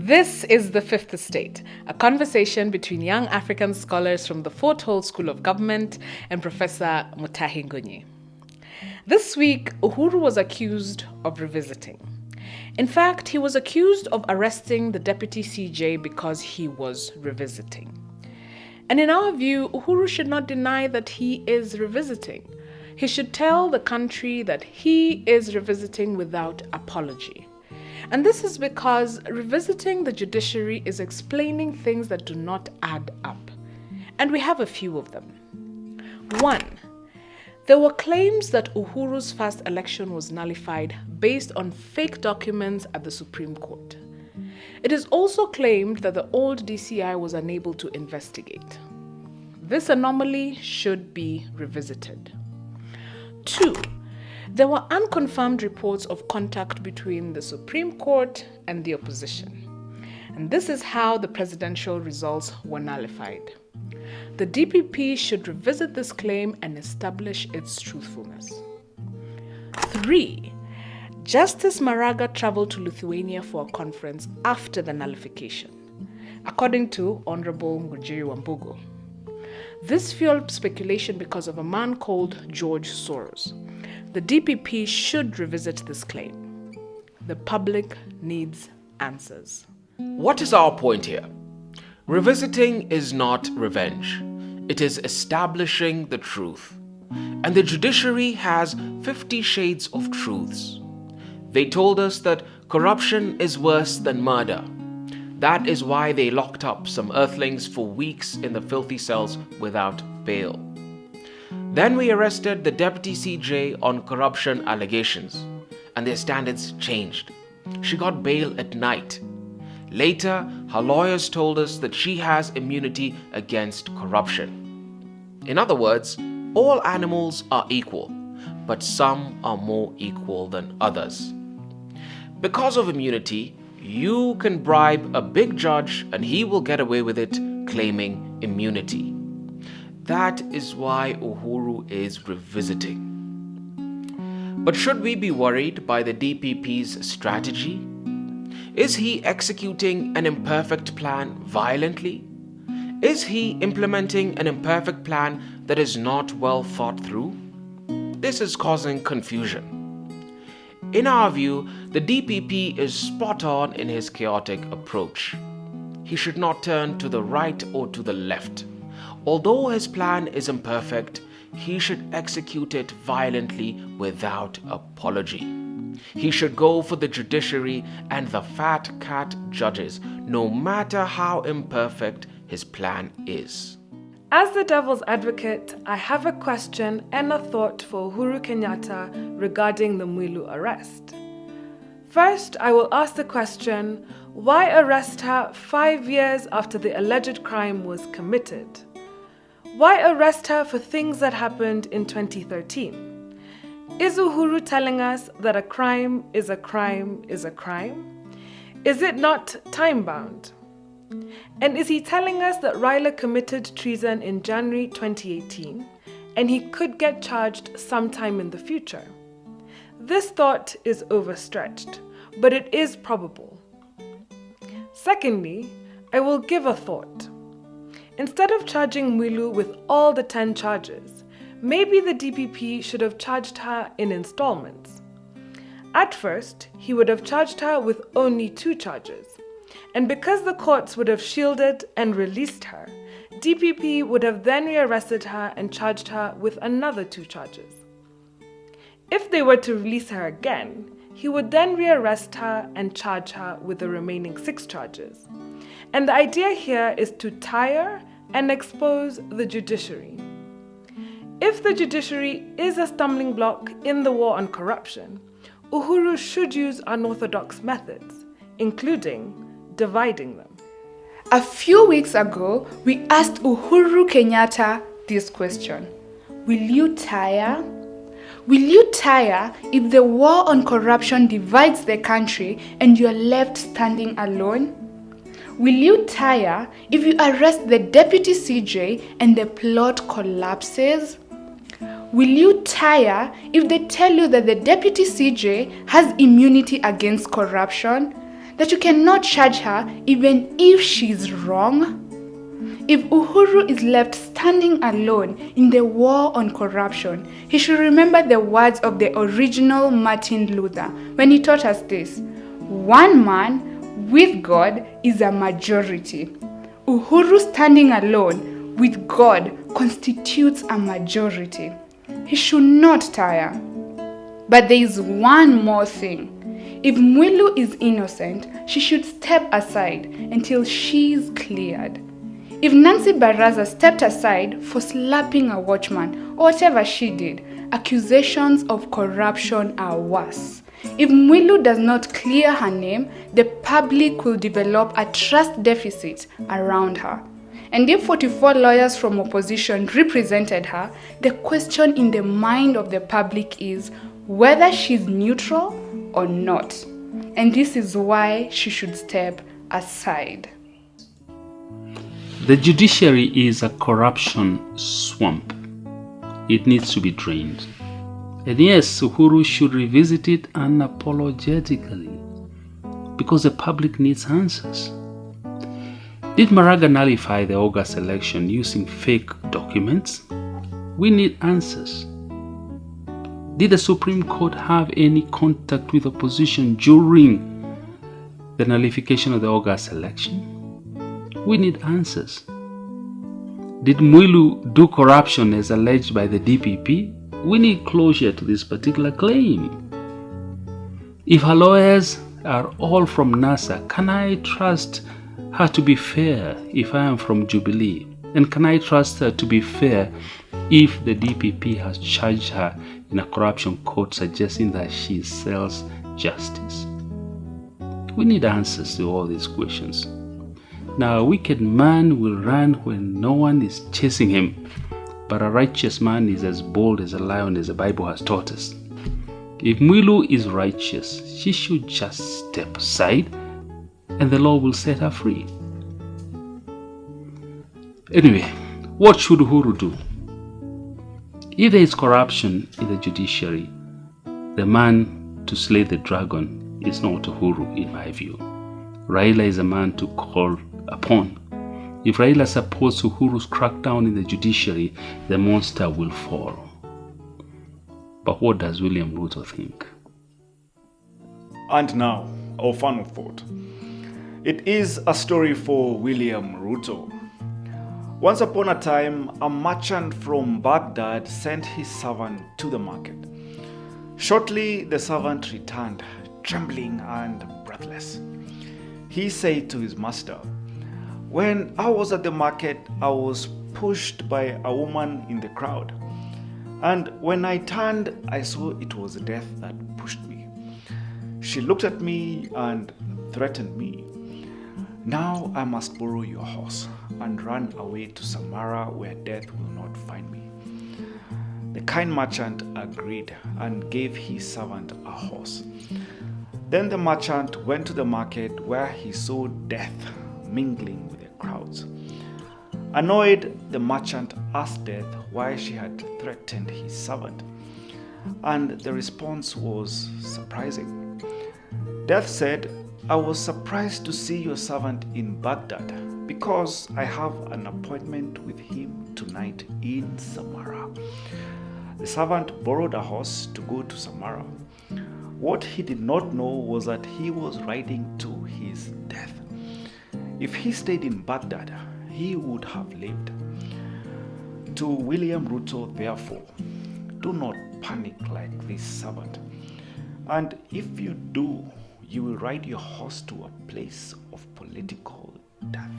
This is The Fifth Estate, a conversation between young African scholars from the Fort Hall School of Government and Professor Mutahi Ngunyi. This week, Uhuru was accused of revisiting. In fact, he was accused of arresting the deputy CJ because he was revisiting. And in our view, Uhuru should not deny that he is revisiting. He should tell the country that he is revisiting without apology. And this is because revisiting the judiciary is explaining things that do not add up. And we have a few of them. 1. There were claims that Uhuru's first election was nullified based on fake documents at the Supreme Court. It is also claimed that the old DCI was unable to investigate. This anomaly should be revisited. 2. There were unconfirmed reports of contact between the Supreme Court and the opposition. And this is how the presidential results were nullified. The DPP should revisit this claim and establish its truthfulness. 3. Justice Maraga traveled to Lithuania for a conference after the nullification, according to Honorable Ngujiri Wambugu. This fueled speculation because of a man called George Soros. The DPP should revisit this claim. The public needs answers. What is our point here? Revisiting is not revenge. It is establishing the truth. And the judiciary has 50 shades of truths. They told us that corruption is worse than murder. That is why they locked up some earthlings for weeks in the filthy cells without bail. Then we arrested the deputy CJ on corruption allegations, and their standards changed. She got bail at night. Later, her lawyers told us that she has immunity against corruption. In other words, all animals are equal, but some are more equal than others. Because of immunity, you can bribe a big judge and he will get away with it, claiming immunity. That is why Uhuru is revisiting. But should we be worried by the DPP's strategy? Is he executing an imperfect plan violently? Is he implementing an imperfect plan that is not well thought through? This is causing confusion. In our view, the DPP is spot on in his chaotic approach. He should not turn to the right or to the left. Although his plan is imperfect, he should execute it violently without apology. He should go for the judiciary and the fat cat judges, no matter how imperfect his plan is. As the devil's advocate, I have a question and a thought for Uhuru Kenyatta regarding the Mwilu arrest. First, I will ask the question, why arrest her 5 years after the alleged crime was committed? Why arrest her for things that happened in 2013? Is Uhuru telling us that a crime is a crime is a crime? Is it not time-bound? And is he telling us that Raila committed treason in January 2018 and he could get charged sometime in the future? This thought is overstretched, but it is probable. Secondly, I will give a thought. Instead of charging Mwilu with all the 10 charges, maybe the DPP should have charged her in installments. At first, he would have charged her with only 2 charges. And because the courts would have shielded and released her, DPP would have then rearrested her and charged her with another 2 charges. If they were to release her again, he would then rearrest her and charge her with the remaining 6 charges. And the idea here is to tire and expose the judiciary. If the judiciary is a stumbling block in the war on corruption, Uhuru should use unorthodox methods, including dividing them. A few weeks ago, we asked Uhuru Kenyatta this question. Will you tire? Will you tire if the war on corruption divides the country and you are left standing alone? Will you tire if you arrest the deputy CJ and the plot collapses? Will you tire if they tell you that the deputy CJ has immunity against corruption? That you cannot charge her even if she's wrong? If Uhuru is left standing alone in the war on corruption, he should remember the words of the original Martin Luther when he taught us this: one man with God is a majority. Uhuru standing alone with God constitutes a majority. He should not tire. But there is one more thing. If Mwilu is innocent, she should step aside until she's cleared. If Nancy Baraza stepped aside for slapping a watchman or whatever she did, accusations of corruption are worse. If Mwilu does not clear her name, the public will develop a trust deficit around her. And if 44 lawyers from opposition represented her, the question in the mind of the public is whether she's neutral or not. And this is why she should step aside. The judiciary is a corruption swamp. It needs to be drained. And yes, Uhuru should revisit it unapologetically because the public needs answers. Did Maraga nullify the August election using fake documents? We need answers. Did the Supreme Court have any contact with opposition during the nullification of the August election? We need answers. Did Mwilu do corruption as alleged by the DPP? We need closure to this particular claim. If her lawyers are all from NASA, can I trust her to be fair if I am from Jubilee? And can I trust her to be fair if the DPP has charged her in a corruption court suggesting that she sells justice? We need answers to all these questions. Now, a wicked man will run when no one is chasing him, but a righteous man is as bold as a lion, as the Bible has taught us. If Mwilu is righteous, she should just step aside and the law will set her free. Anyway, what should Uhuru do? If there is corruption in the judiciary, the man to slay the dragon is not Uhuru, in my view. Raila is a man to call upon. If Raila supports Uhuru's crackdown in the judiciary, the monster will fall. But what does William Ruto think? And now, our final thought. It is a story for William Ruto. Once upon a time, a merchant from Baghdad sent his servant to the market. Shortly, the servant returned, trembling and breathless. He said to his master, "When I was at the market, I was pushed by a woman in the crowd. And when I turned, I saw it was death that pushed me. She looked at me and threatened me. Now I must borrow your horse and run away to Samara where death will not find me." The kind merchant agreed and gave his servant a horse. Then the merchant went to the market where he saw death mingling with the crowds. Annoyed, the merchant asked Death why she had threatened his servant, and the response was surprising. Death said, "I was surprised to see your servant in Baghdad because I have an appointment with him tonight in Samara." The servant borrowed a horse to go to Samara. What he did not know was that he was riding to his death. If he stayed in Baghdad, he would have lived. To William Ruto, therefore, do not panic like this servant. And if you do, you will ride your horse to a place of political death.